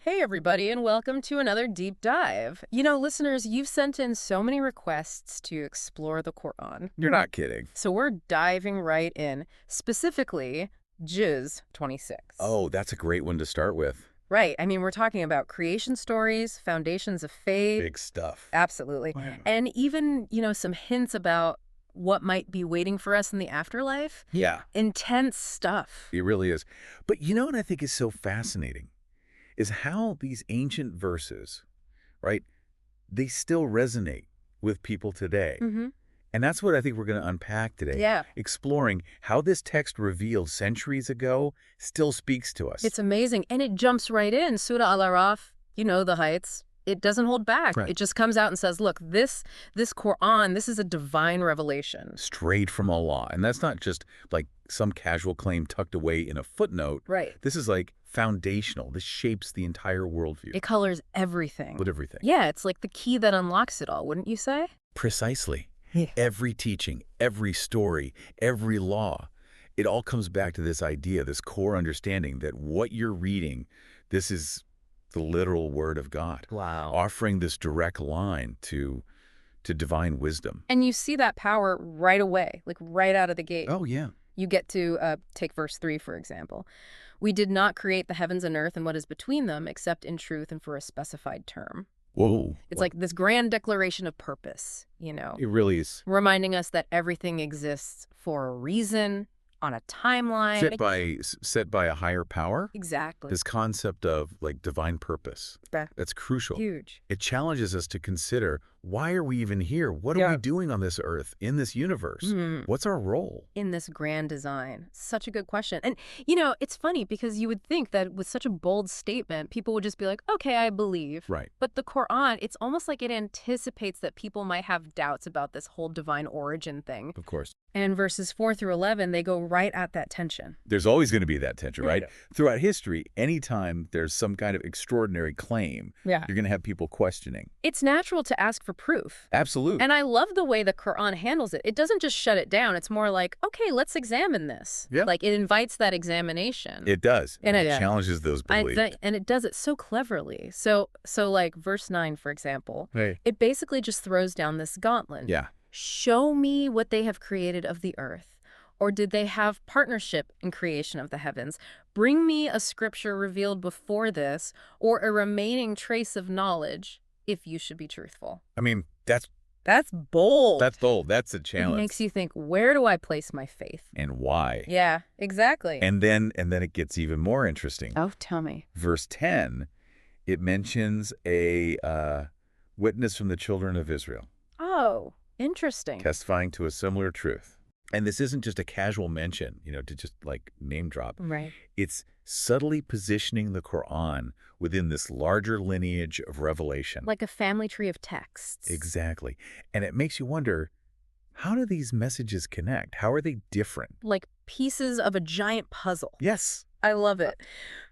Hey, everybody, and welcome to another deep dive. Listeners, you've sent in so many requests to explore the Quran. You're not kidding. So we're diving right in, specifically Juz 26. Oh, that's a great one to start with. Right. I mean, we're talking about creation stories, foundations of faith. Big stuff. Absolutely. Wow. And even, some hints about what might be waiting for us in the afterlife. Yeah, Intense stuff. it really is. But you know what I think is so fascinating? Is how these ancient verses, right, they still resonate with people today. Mm-hmm. And that's what I think we're going to unpack today. Yeah. Exploring how this text revealed centuries ago still speaks to us. It's amazing. And it jumps right in. Surah Al-Araf, the heights. It doesn't hold back. Right. It just comes out and says, look, this Quran, this is a divine revelation. Straight from Allah. And that's not just like some casual claim tucked away in a footnote. Right. This is like foundational. This shapes the entire worldview. It colors everything. With everything. Yeah, it's like the key that unlocks it all, wouldn't you say? Precisely. Yeah. Every teaching, every story, every law, it all comes back to this idea, this core understanding that what you're reading, this is the literal word of God. Wow. Offering this direct line to divine wisdom. And you see that power right away, like right out of the gate. Oh, yeah. You get to take verse 3, for example. We did not create the heavens and earth and what is between them except in truth and for a specified term. Whoa. It's like this grand declaration of purpose, It really is. reminding us that everything exists for a reason, on a timeline. Set by a higher power. Exactly. This concept of like divine purpose. That's crucial. Huge. It challenges us to consider, why are we even here? What are we doing on this earth, in this universe? Mhm. What's our role? In this grand design. Such a good question. And, it's funny because you would think that with such a bold statement, people would just be like, okay, I believe. Right. But the Quran, it's almost like it anticipates that people might have doubts about this whole divine origin thing. Of course. And verses 4 through 11, they go right at that tension. There's always going to be that tension, right? Yeah. Throughout history, anytime there's some kind of extraordinary claim, Yeah. you're going to have people questioning. It's natural to ask for proof. Absolutely. And I love the way the Quran handles it. It doesn't just shut it down. It's more like, okay, let's examine this. Yeah. Like it invites that examination. It does. And it it- challenges those beliefs. And it does it so cleverly. So like verse 9, for example, Hey. it basically just throws down this gauntlet. Yeah. Show me what they have created of the earth. Or did they have partnership in creation of the heavens? Bring me a scripture revealed before this, or a remaining trace of knowledge, if you should be truthful. I mean, that's bold. bold. That's a It challenge. makes you think, where do I place my faith? And why? Yeah, exactly. And then it gets even more interesting. Oh, tell me. Verse 10, it mentions a witness from the children of Israel Oh, interesting. testifying to a similar truth. And this isn't just a casual mention, to just like name drop. Right. It's subtly positioning the Quran within this larger lineage of revelation. Like a family tree of texts. Exactly. And it makes you wonder, how do these messages connect? How are they different? Like pieces of a giant puzzle. Yes. I love it.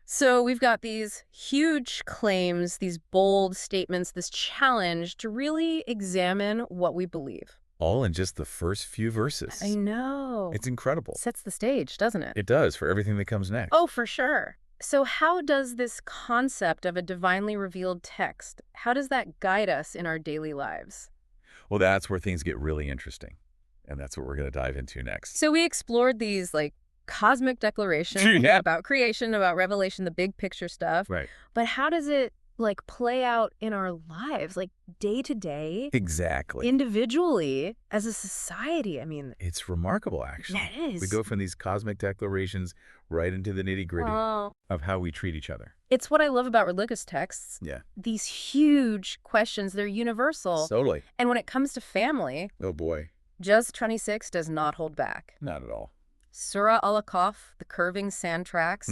So we've got these huge claims, these bold statements, this challenge to really examine what we believe. All in just the first few verses. I know. It's incredible. Sets the stage, doesn't it? It does for everything that comes next. Oh, for sure. So how does this concept of a divinely revealed text, how does that guide us in our daily lives? Well, that's where things get really interesting. And that's what we're going to dive into next. So we explored these cosmic declarations Yeah. about creation, about revelation, the big picture stuff. Right. But how does it play out in our lives, day to day, Exactly. individually, as a society? I mean, It's remarkable, actually. that is. We go from these cosmic declarations right into the nitty-gritty Oh. of how we treat each other. It's what I love about religious texts. Yeah. These huge questions, they're universal. Totally. And when it comes to family, Oh, boy. Juz 26 does not hold back. Not at all. Surah Al-Kahf, the curving sand tracks,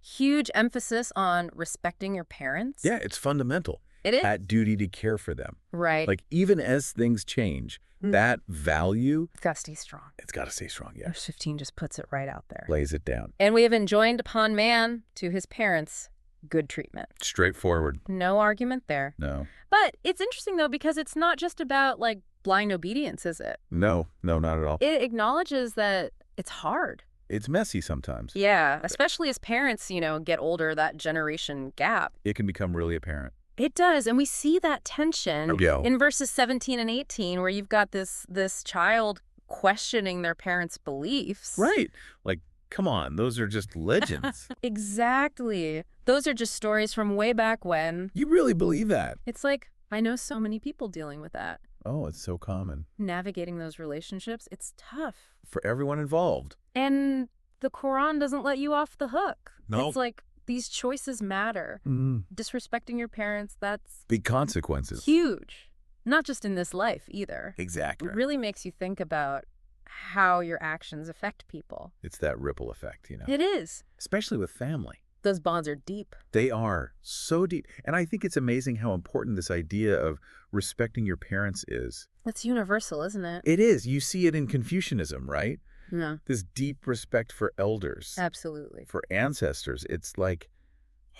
huge emphasis on respecting your parents. Yeah, it's fundamental. It is. That duty to care for them. Right. Like, even as things change, that value, It's got to stay strong. it's got to stay strong. Yeah. Verse 15 just puts it right out there. Lays it down. And we have enjoined upon man to his parents good treatment. Straightforward. No argument there. No. But it's interesting, though, because it's not just about, blind obedience, is it? No, not at all. It acknowledges that it's hard. It's messy sometimes. Yeah, especially as parents, get older, that generation gap. It can become really apparent. It does, and we see that tension Yeah. in verses 17 and 18, where you've got this child questioning their parents' beliefs. Right. Like, come on, those are just legends. Exactly. Those are just stories from way back when. You really believe that? It's like, I know so many people dealing with that. Oh, it's so common. Navigating those relationships, it's tough. For everyone involved. And the Quran doesn't let you off the hook. No. It's like, these choices matter. Mm. Disrespecting your parents, that's Big consequences. huge. Not just in this life, either. Exactly. It really makes you think about how your actions affect people. It's that ripple effect, It is. Especially with family. Those bonds are deep. They are so deep. And I think it's amazing how important this idea of respecting your parents is. It's universal, isn't it? It is. You see it in Confucianism, right? Yeah, This deep respect for elders, absolutely. for ancestors. It's like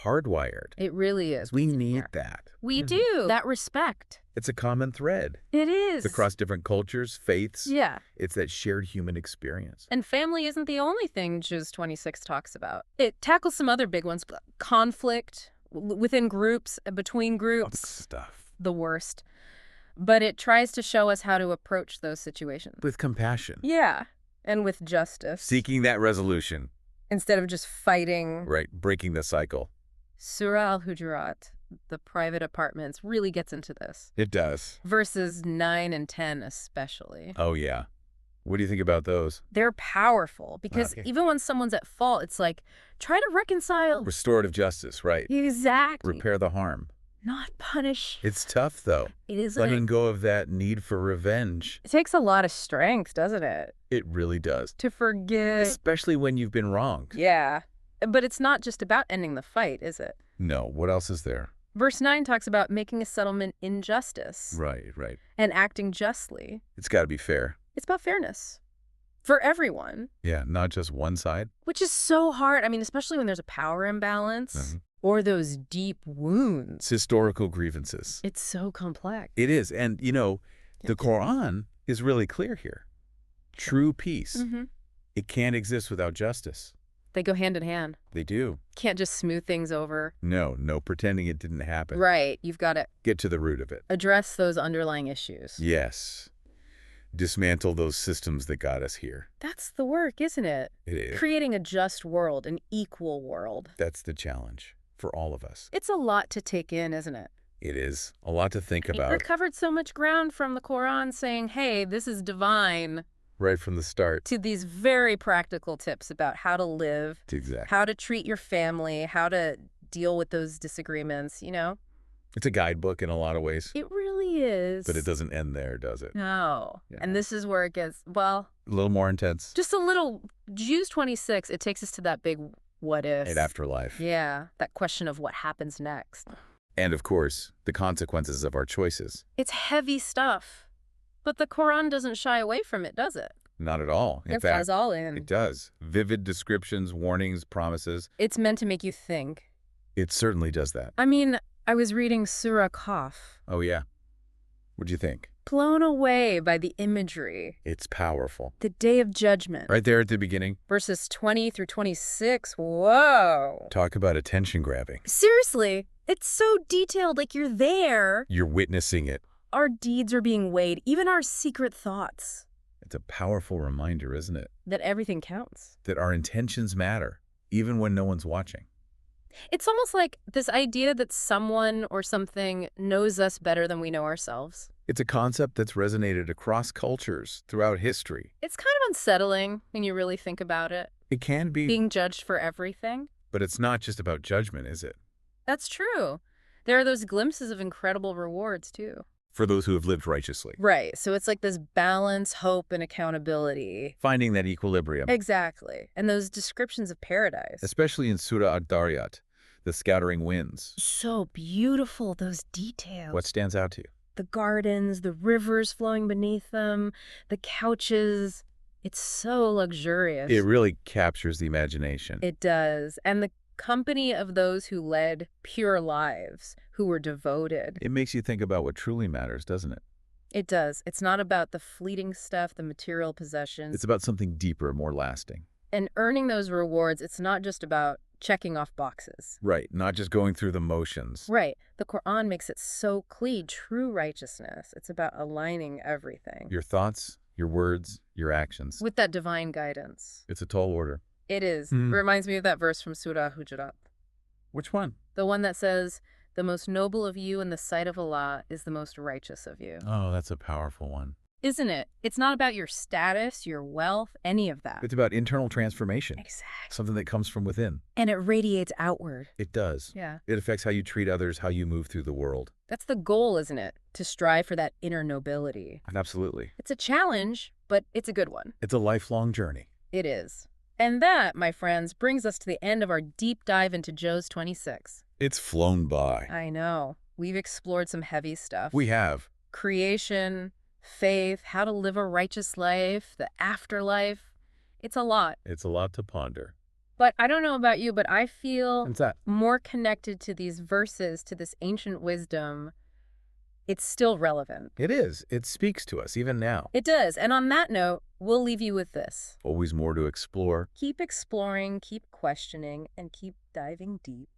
hardwired. It really is. We need that. We do. That respect. It's a common thread. It is. It's across different cultures, faiths. Yeah. It's that shared human experience. And family isn't the only thing Juz 26 talks about. It tackles some other big ones. Conflict within groups, between groups. Stuff. The worst. But it tries to show us how to approach those situations. With compassion. Yeah. And with justice. Seeking that resolution. Instead of just fighting. Right. Breaking the cycle. Surah al-Hujurat, the private apartments, really gets into this. It does. Verses 9 and 10 especially. Oh, yeah. What do you think about those? They're powerful because even when someone's at fault, it's like, try to reconcile. Restorative justice, right. Exactly. Repair the harm. Not punish. It's tough, though. It is. Letting go of that need for revenge. It takes a lot of strength, doesn't it? It really does. To forgive. Especially when you've been wronged. Yeah. But it's not just about ending the fight, is it? No. What else is there? Verse 9 talks about making a settlement in justice. Right, right. And acting justly. It's got to be fair. It's about fairness. For everyone. Yeah, not just one side. Which is so hard. I mean, especially when there's a power imbalance or those deep wounds. It's historical grievances. It's so complex. It is. And, the Quran is really clear here. True peace. It can't exist without justice. They go hand in hand. They do. Can't just smooth things over. No pretending it didn't happen. Right. You've got to Get to the root of it. address those underlying issues. Yes. Dismantle those systems that got us here. That's the work, isn't it? It is. Creating a just world, an equal world. That's the challenge for all of us. It's a lot to take in, isn't it? It is. A lot to think about. We covered so much ground from the Quran saying, hey, this is divine, Right from the start. to these very practical tips about how to live, Exactly. how to treat your family, how to deal with those disagreements, It's a guidebook in a lot of ways. It really is. But it doesn't end there, does it? No. Yeah. And this is where it gets, well, A little more intense. just a little. Juz 26, it takes us to that big what if. And afterlife. Yeah, that question of what happens next. And, of course, the consequences of our choices. It's heavy stuff. But the Quran doesn't shy away from it, does it? Not at all. In It fact, goes all in. it does. Vivid descriptions, warnings, promises. It's meant to make you think. It certainly does that. I mean, I was reading Surah Qaf. Oh, yeah. What'd you think? Blown away by the imagery. It's powerful. The Day of Judgment. Right there at the beginning. Verses 20 through 26. Whoa. Talk about attention grabbing. Seriously, it's so detailed, like you're there. You're witnessing it. Our deeds are being weighed, even our secret thoughts. It's a powerful reminder, isn't it? That everything counts. That our intentions matter, even when no one's watching. It's almost like this idea that someone or something knows us better than we know ourselves. It's a concept that's resonated across cultures throughout history. It's kind of unsettling when you really think about it. It can be, Being judged for everything. but it's not just about judgment, is it? That's true. There are those glimpses of incredible rewards, too. For those who have lived righteously. Right. So it's like this balance, hope, and accountability. Finding that equilibrium. Exactly. And those descriptions of paradise. Especially in Surah Ad-Dariyat, the scattering winds. So beautiful, those details. What stands out to you? The gardens, the rivers flowing beneath them, the couches. It's so luxurious. It really captures the imagination. It does. And the company of those who led pure lives, who were devoted. It makes you think about what truly matters, doesn't it? It does. It's not about the fleeting stuff, the material possessions. It's about something deeper, more lasting. And earning those rewards, it's not just about checking off boxes. Right, not just going through the motions. Right. The Quran makes it so clear, true righteousness. It's about aligning everything Your thoughts, your words, your actions. with that divine guidance. It's a tall order. It is. Hmm. It reminds me of that verse from Surah Hujurat. Which one? The one that says, "The most noble of you in the sight of Allah is the most righteous of you." Oh, that's a powerful one. Isn't it? It's not about your status, your wealth, any of that. It's about internal transformation. Exactly. Something that comes from within. And it radiates outward. It does. Yeah. It affects how you treat others, how you move through the world. That's the goal, isn't it? To strive for that inner nobility. Absolutely. It's a challenge, but it's a good one. It's a lifelong journey. It is. And that, my friends, brings us to the end of our deep dive into Joe's 26. It's flown by. I know. We've explored some heavy stuff. We have. Creation, faith, how to live a righteous life, the afterlife. It's a lot. It's a lot to ponder. But I don't know about you, but I feel What's that? more connected to these verses, to this ancient wisdom. It's still relevant. It is. It speaks to us even now. It does. And on that note, we'll leave you with this. Always more to explore. Keep exploring, keep questioning, and keep diving deep.